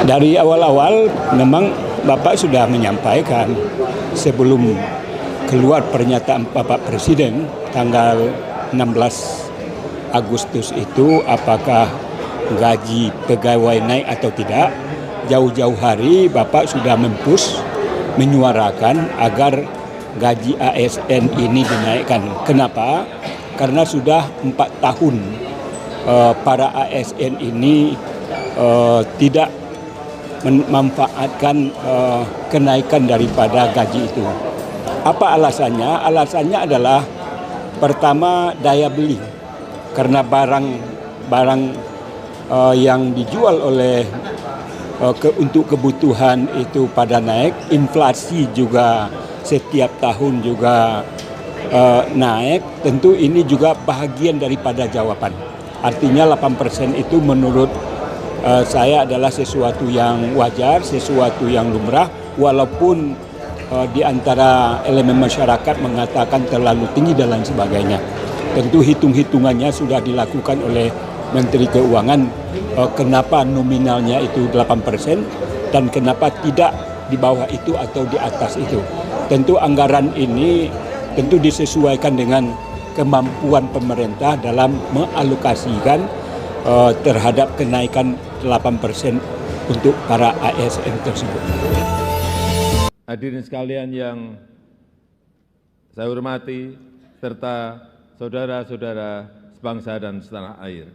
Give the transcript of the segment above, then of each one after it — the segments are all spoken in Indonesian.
Dari awal-awal memang Bapak sudah menyampaikan sebelum keluar pernyataan Bapak Presiden tanggal 16 Agustus itu apakah gaji pegawai naik atau tidak. Jauh-jauh hari Bapak sudah menyuarakan agar gaji ASN ini dinaikkan. Kenapa? Karena sudah 4 tahun para ASN ini tidak memanfaatkan kenaikan daripada gaji itu. Apa alasannya? Alasannya adalah pertama daya beli. Karena barang yang dijual oleh untuk kebutuhan itu pada naik, inflasi juga setiap tahun juga naik, tentu ini juga bahagian daripada jawaban. Artinya 8% itu menurut saya adalah sesuatu yang wajar, sesuatu yang lumrah, walaupun di antara elemen masyarakat mengatakan terlalu tinggi dan lain sebagainya. Tentu hitung-hitungannya sudah dilakukan oleh Menteri Keuangan, kenapa nominalnya itu 8% dan kenapa tidak di bawah itu atau di atas itu. Tentu anggaran ini tentu disesuaikan dengan kemampuan pemerintah dalam mengalokasikan terhadap kenaikan 8% untuk para ASN tersebut. Hadirin sekalian yang saya hormati, serta saudara-saudara sebangsa dan setanah air.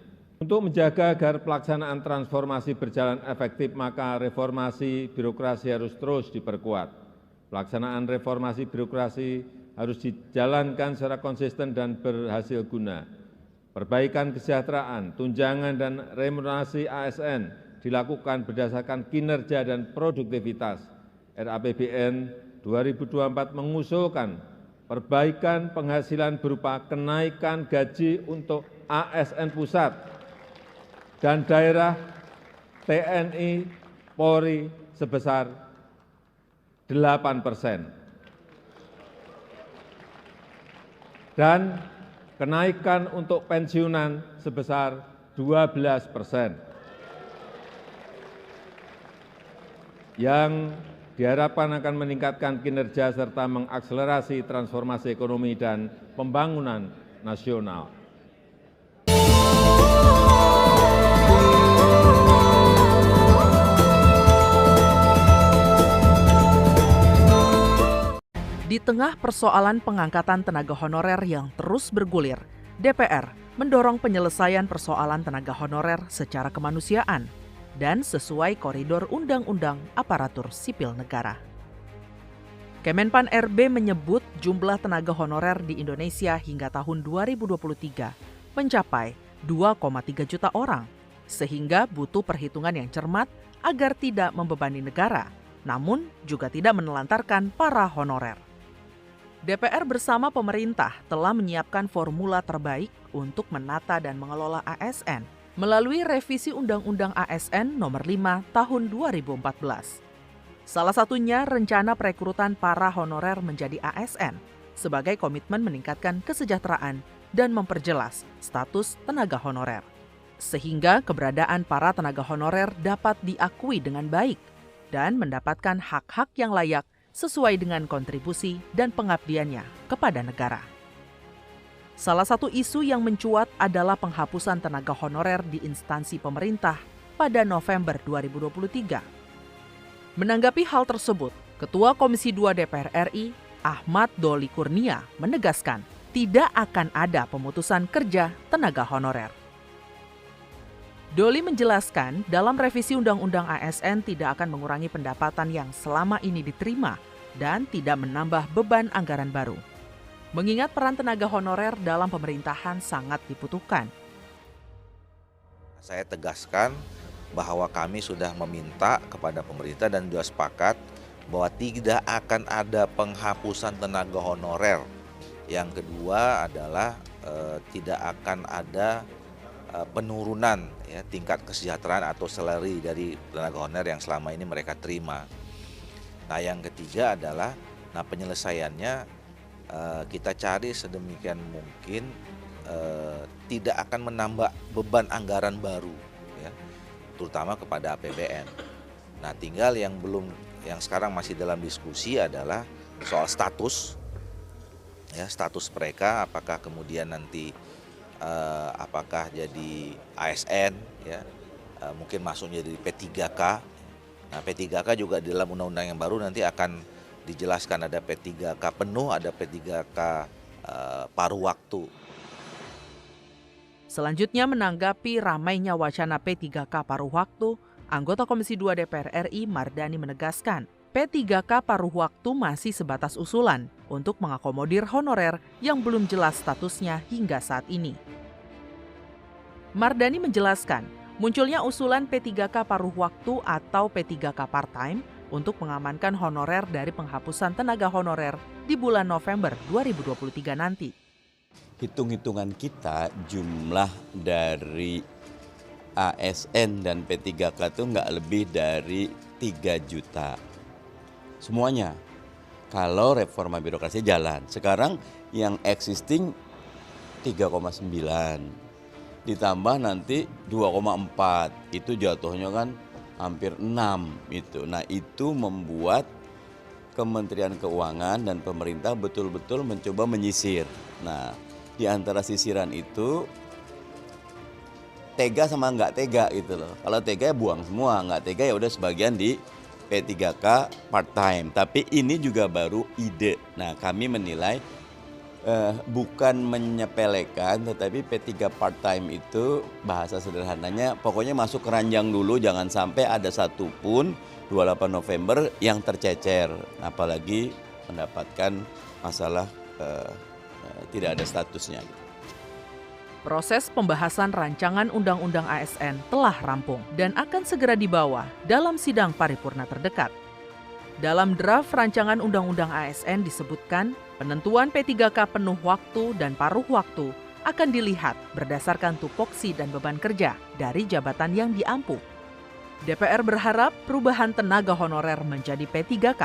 Untuk menjaga agar pelaksanaan transformasi berjalan efektif, maka reformasi birokrasi harus terus diperkuat. Pelaksanaan reformasi birokrasi harus dijalankan secara konsisten dan berhasil guna. Perbaikan kesejahteraan, tunjangan dan remunerasi ASN dilakukan berdasarkan kinerja dan produktivitas. RAPBN 2024 mengusulkan perbaikan penghasilan berupa kenaikan gaji untuk ASN pusat dan daerah TNI Polri sebesar 8%. Dan kenaikan untuk pensiunan sebesar 12%. Yang diharapkan akan meningkatkan kinerja serta mengakselerasi transformasi ekonomi dan pembangunan nasional. Di tengah persoalan pengangkatan tenaga honorer yang terus bergulir, DPR mendorong penyelesaian persoalan tenaga honorer secara kemanusiaan dan sesuai koridor Undang-Undang Aparatur Sipil Negara. Kemenpan RB menyebut jumlah tenaga honorer di Indonesia hingga tahun 2023 mencapai 2,3 juta orang, sehingga butuh perhitungan yang cermat agar tidak membebani negara, namun juga tidak menelantarkan para honorer. DPR bersama pemerintah telah menyiapkan formula terbaik untuk menata dan mengelola ASN melalui revisi Undang-Undang ASN Nomor 5 Tahun 2014. Salah satunya rencana perekrutan para honorer menjadi ASN sebagai komitmen meningkatkan kesejahteraan dan memperjelas status tenaga honorer, sehingga keberadaan para tenaga honorer dapat diakui dengan baik dan mendapatkan hak-hak yang layak sesuai dengan kontribusi dan pengabdiannya kepada negara. Salah satu isu yang mencuat adalah penghapusan tenaga honorer di instansi pemerintah pada November 2023. Menanggapi hal tersebut, Ketua Komisi 2 DPR RI, Ahmad Doli Kurnia, menegaskan tidak akan ada pemutusan kerja tenaga honorer. Doli menjelaskan dalam revisi Undang-Undang ASN tidak akan mengurangi pendapatan yang selama ini diterima dan tidak menambah beban anggaran baru. Mengingat peran tenaga honorer dalam pemerintahan sangat dibutuhkan. Saya tegaskan bahwa kami sudah meminta kepada pemerintah dan juga sepakat bahwa tidak akan ada penghapusan tenaga honorer. Yang kedua adalah tidak akan ada penurunan ya, tingkat kesejahteraan atau salary dari tenaga honorer yang selama ini mereka terima. Nah, yang ketiga adalah penyelesaiannya kita cari sedemikian mungkin tidak akan menambah beban anggaran baru ya, terutama kepada APBN. Nah, tinggal yang sekarang masih dalam diskusi adalah soal status, ya, status mereka, apakah kemudian nanti apakah jadi ASN, ya, mungkin masuknya dari P3K. Nah, P3K juga di dalam undang-undang yang baru nanti akan dijelaskan ada P3K penuh, ada P3K paruh waktu. Selanjutnya menanggapi ramainya wacana P3K paruh waktu, anggota Komisi 2 DPR RI Mardani menegaskan, P3K paruh waktu masih sebatas usulan untuk mengakomodir honorer yang belum jelas statusnya hingga saat ini. Mardani menjelaskan, munculnya usulan P3K paruh waktu atau P3K part-time untuk mengamankan honorer dari penghapusan tenaga honorer di bulan November 2023 nanti. Hitung-hitungan kita jumlah dari ASN dan P3K itu nggak lebih dari 3 juta. Semuanya. Kalau reforma birokrasi jalan. Sekarang yang existing 3,9. Ditambah nanti 2,4. Itu jatuhnya kan hampir 6 itu. Nah, itu membuat Kementerian Keuangan dan pemerintah betul-betul mencoba menyisir. Nah, di antara sisiran itu tega sama nggak tega gitu loh. Kalau tega ya buang semua, nggak tega ya udah sebagian di P3K part-time. Tapi ini juga baru ide. Nah, kami menilai bukan menyepelekan, tetapi P3 part-time itu bahasa sederhananya pokoknya masuk keranjang dulu, jangan sampai ada satupun 28 November yang tercecer. Apalagi mendapatkan masalah tidak ada statusnya. Proses pembahasan rancangan Undang-Undang ASN telah rampung dan akan segera dibawa dalam sidang paripurna terdekat. Dalam draft rancangan Undang-Undang ASN disebutkan penentuan P3K penuh waktu dan paruh waktu akan dilihat berdasarkan tupoksi dan beban kerja dari jabatan yang diampu. DPR berharap perubahan tenaga honorer menjadi P3K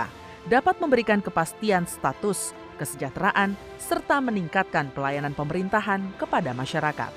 dapat memberikan kepastian status, kesejahteraan, serta meningkatkan pelayanan pemerintahan kepada masyarakat.